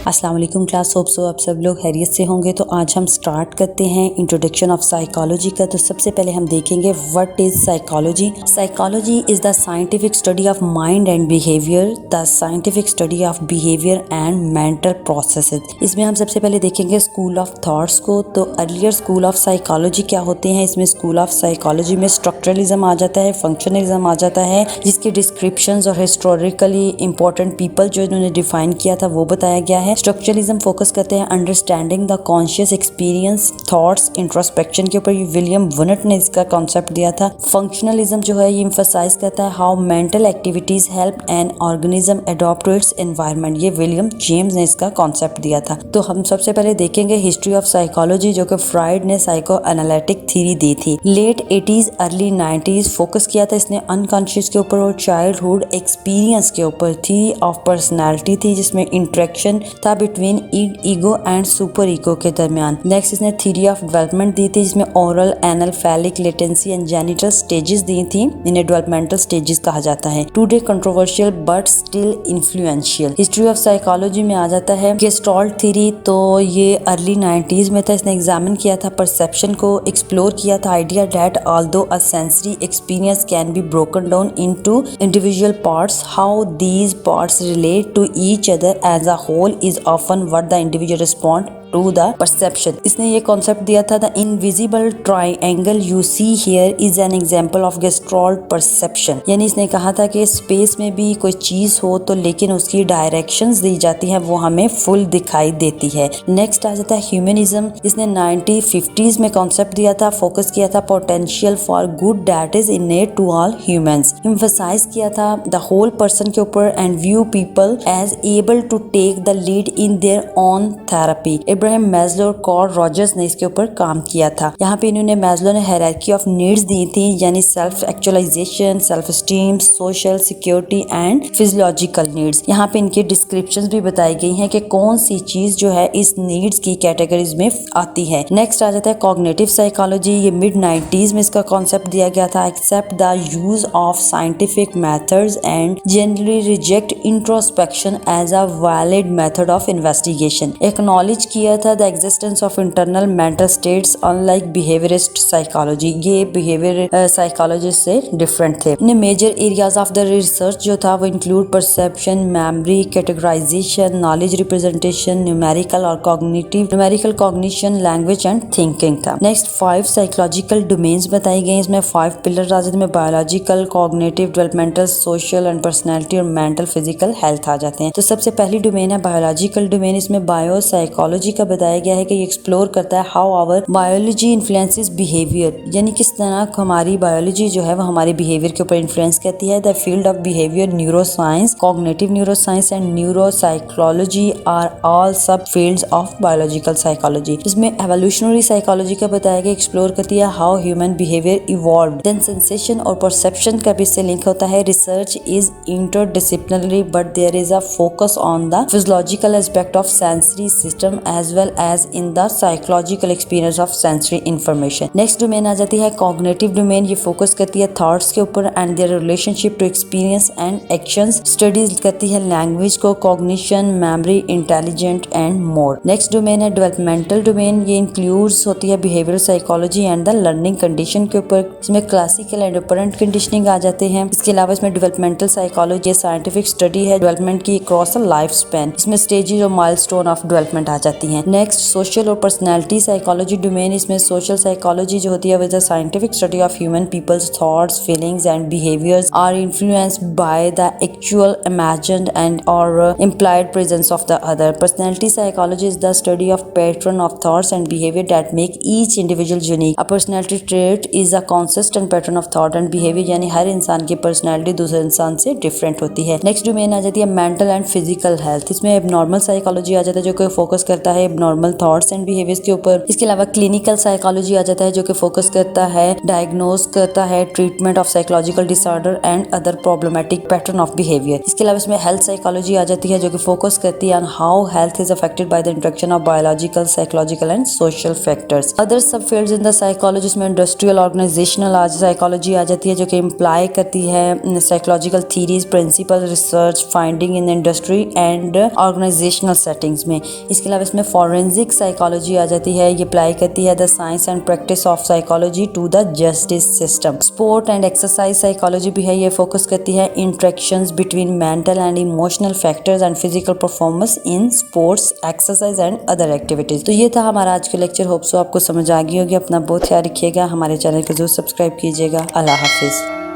अस्सलाम वालेकुम class, hope so आप सब लोग खैरियत से होंगे। तो आज हम स्टार्ट करते हैं इंट्रोडक्शन ऑफ साइकोलॉजी का। तो सबसे पहले हम देखेंगे what is psychology. Psychology is the scientific study of mind and behaviour, the scientific study of behaviour and mental processes. इसमें हम सबसे पहले देखेंगे स्कूल ऑफ थॉट्स को। तो अर्लियर स्कूल ऑफ साइकोलॉजी क्या होते हैं, इसमें स्कूल ऑफ साइकोलॉजी में स्ट्रक्चरलिज्म आ जाता है, फंक्शनलिज्म आ जाता है, जिसके डिस्क्रिप्शंस और हिस्टोरिकली इंपॉर्टेंट पीपल जो इन्होंने डिफाइन किया था वो बताया गया है। स्ट्रक्चरलिज्म फोकस करते हैं understanding the conscious experience, thoughts, introspection के ऊपर। ये विलियम वुनट ने इसका कॉन्सेप्ट दिया था। फंक्शनलिज्म जो है ये एम्फसाइज करता है how mental activities help an organism adopt to its environment. ये विलियम जेम्स ने इसका कॉन्सेप्ट दिया था। तो हम सबसे पहले देखेंगे हिस्ट्री ऑफ साइकोलॉजी, जो कि फ्राइड ने साइको एनालिटिक थ्योरी दी थी। Late 80s early 90s focus किया था इसने अनकॉन्शियस के ऊपर और चाइल्डहुड एक्सपीरियंस के ऊपर। थ्योरी ऑफ पर्सनैलिटी थी जिसमें इंटरेक्शन था between ego and super ego के दरमियान। नेक्स्ट इसने थ्योरी ऑफ डेवलपमेंट दी थी जिसमें oral, anal, phallic, latency and genital stages दी थी। इन्हें डेवलपमेंटल स्टेजेस कहा जाता है। Today controversial but still influential. History of psychology में आ जाता है गेस्टाल्ट थ्योरी। तो ये अर्ली 90s में था। इसने एग्जामिन किया था परसेप्शन को, एक्सप्लोर किया था idea that although a sensory experience can be broken down into individual parts, how these parts relate to each other as a whole is often what the individual respond to the perception। इसने ये concept दिया था the invisible triangle you see here is an example of gestalt perception. यानी इसने कहा था कि space में भी कोई चीज हो तो लेकिन उसकी डायरेक्शंस दी जाती हैं वो हमें फुल दिखाई देती है। नेक्स्ट आ जाता है ह्यूमनिज्म। इसने 1950s में कॉन्सेप्ट दिया था, फोकस किया था potential for good that is innate to all humans. Emphasise किया था द होल पर्सन के ऊपर and view people as able to take the lead in their own therapy. Abraham Maslow और कार्ल रॉजर्स ने इसके ऊपर काम किया था। यहाँ पे इन्होंने मैस्लो ने हायरार्की ऑफ नीड्स दी थी, यानी self actualisation, self esteem, social security and physiological needs. यहाँ पे इनके डिस्क्रिप्शंस भी बताई गई हैं कि कौन सी चीज जो है इस नीड्स की कैटेगरीज में आती है। नेक्स्ट आ जाता है कॉग्निटिव साइकोलॉजी। ये मिड 90s में इसका कॉन्सेप्ट दिया गया था। Except the use of scientific methods and generally reject introspection as a valid method of investigation. Acknowledge किया था the existence of internal mental states unlike behaviourist psychology. ये behaviour psychologist से different थे। इन्हें major areas of the research जो था वो include perception, memory, categorisation, knowledge representation, numerical और cognitive, numerical cognition, language and thinking था। नेक्स्ट 5 साइकोलॉजिकल डोमेन्स बताई गई। इसमें 5 पिलर्स आ जाते हैं। Biological, cognitive, developmental, social and personality और मेंटल फिजिकल हेल्थ आ जाते हैं। तो सबसे पहली डोमेन है बायोलॉजिकल डोमेन। इसमें बायो साइकोलॉजी का बताया गया है कि ये एक्सप्लोर करता है how our biology influences behaviour, यानी किस तरह हमारी बायोलॉजी जो है वो हमारे बिहेवियर के ऊपर इन्फ्लुएंस करती है। The field of behaviour, neuroscience, cognitive neuroscience and neuropsychology are all subfields of biological psychology. इसमें एवोल्यूशनरी साइकोलॉजी का बताया गया, एक्सप्लोर करती है how human behaviour evolve. Then sensation और परसेप्शन का भी इससे लिंक होता है। Research is interdisciplinary but there is a focus on the physiological aspect of sensory system as well as in the psychological experience of sensory information। Next domain आ जाती है cognitive domain. ये focus करती है thoughts के ऊपर and their relationship to experience and actions. Studies करती है लैंग्वेज को, cognition, memory, intelligent and more. Next domain है डेवलपमेंटल डोमेन। ये इंक्लूड्स होती है behaviour psychology and the learning condition के ऊपर। इसमें क्लासिकल एंड ऑपरेंट कंडीशनिंग आ जाते हैं। इसके अलावा इसमें डेवलपमेंटल साइकोलॉजी साइंटिफिक स्टडी है डेवलपमेंट की क्रॉस अ लाइफ स्पैन। इसमें स्टेजेस और माइलस्टोन ऑफ डेवलपमेंट आ जाती हैं। नेक्स्ट सोशल और पर्सनैलिटी साइकोलॉजी डोमेन। इसमें सोशल साइकोलॉजी जो होती है with the scientific study of human people's thoughts, feelings and behaviours are influenced by the actual, imagined and और implied presence of the other। Personality psychology is the study of pattern of thoughts and behavior that make each individual unique। A personality trait is a consistent pattern of thought and behavior, यानी हर इंसान की personality दूसरे इंसान से different होती है। Next domain आ जाती है मेंटल एंड फिजिकल हेल्थ। इसमें एबनॉर्मल साइकोलॉजी आ जाता है जो कि फोकस करता है एबनॉर्मल थॉट्स एंड बिहेवियर्स के ऊपर। इसके अलावा क्लिनिकल साइकोलॉजी आ जाता है जो कि फोकस करता है डायग्नोज करता है treatment of psychological disorder and other problematic pattern of behaviour. इसके अलावा इसमें हेल्थ साइकोलॉजी आ जाती है जो कि फोकस करती है on how health is affected by the interaction of biological, psychological and and social factors. Other subfields in the psychology में इंडस्ट्रियल ऑर्गेनाइजेशनल साइकोलॉजी आ जाती है, जो कि इम्प्लाई करती है psychological theories, principle, research finding in industry and organisational settings में। इसके अलावा इसमें फॉरेंसिक साइकोलॉजी आ जाती है, ये अप्लाई करती है the science and practice of psychology to the justice system. Sport and exercise psychology भी है, ये फोकस करती है interactions between mental and emotional factors and physical performance in sports, exercise and other activities. तो ये था हमारा आज का लेक्चर। होप सो आपको समझ आ गई होगी। अपना बहुत ख्याल रखिएगा, हमारे चैनल को जरूर सब्सक्राइब कीजिएगा। अल्लाह हाफिज।